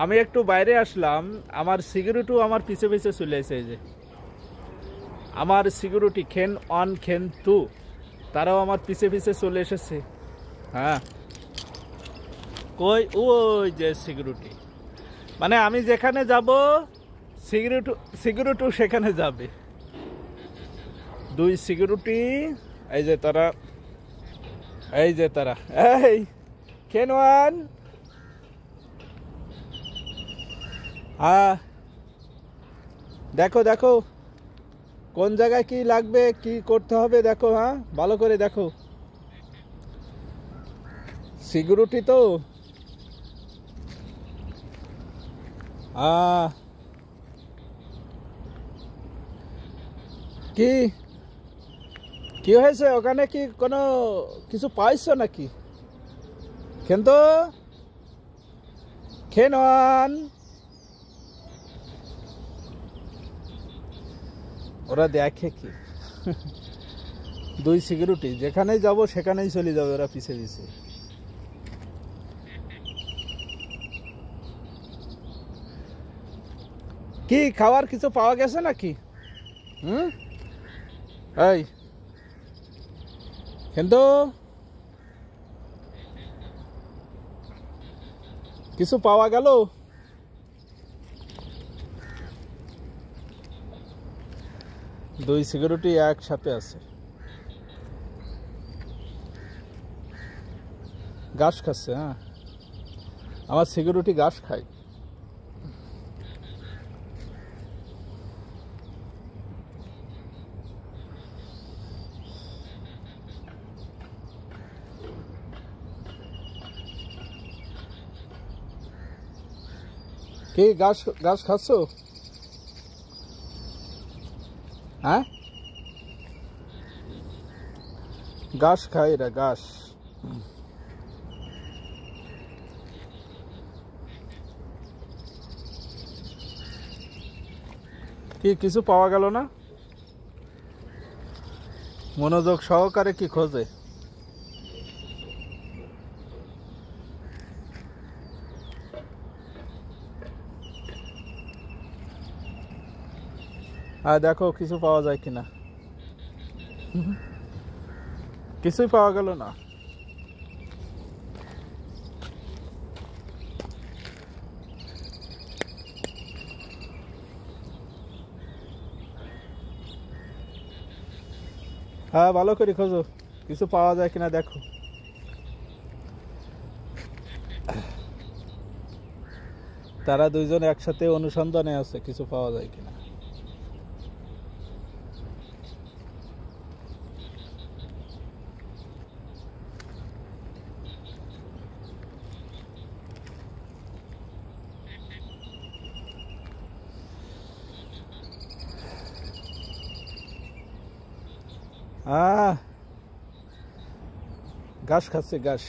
আমি একটু বাইরে আসলাম, আমার সিকিউরিটিও আমার পিছে পিছে চলে এসে, এই যে আমার সিকিউরিটি খেন 1 খেন 2 তারাও আমার পিছে পিছে চলে এসেছে। হ্যাঁ, কই ওই যে সিকিউরিটি, মানে আমি যেখানে যাব সিকিউরিটি সেখানে যাবে। 2 সিকিউরিটি, এই যে তারা, এই যে তারা, এই খেন 1। হ্যাঁ, দেখো দেখো কোন জায়গায় কি লাগবে, কি করতে হবে দেখো। হ্যাঁ, ভালো করে দেখো। সিকিউরিটি তো কি কি হয়েছে ওখানে? কি কোনো কিছু পাইছো নাকি? কিন্তু খেন 1, ওরা দেখে কি? 2 সিকিউরিটি যেখানেই যাব সেখানেই চলে যাবে ওরা পিছে পিছে। কি খাওয়ার কিছু পাওয়া গেছে নাকি? এই কিন্তু কিছু পাওয়া গেল? দুই সিকিউরিটি একসাথে আছে, ঘাস খাচ্ছে। হ্যাঁ, আমার সিকিউরিটি ঘাস খায়। কি ঘাস ঘাস খাচ্ছ? হ্যাঁ, ঘাস খায় এরা, ঘাস। কি কিছু পাওয়া গেল না? মনোযোগ সহকারে কি খোঁজে? দেখো কিছু পাওয়া যায় কিনা। কিছুই পাওয়া গেল না। হ্যাঁ, ভালো করে খোঁজো, কিছু পাওয়া যায় কিনা দেখো। তারা দুইজন একসাথে অনুসন্ধানে আছে, কিছু পাওয়া যায় কিনা। ঘাস খাচ্ছে, ঘাস।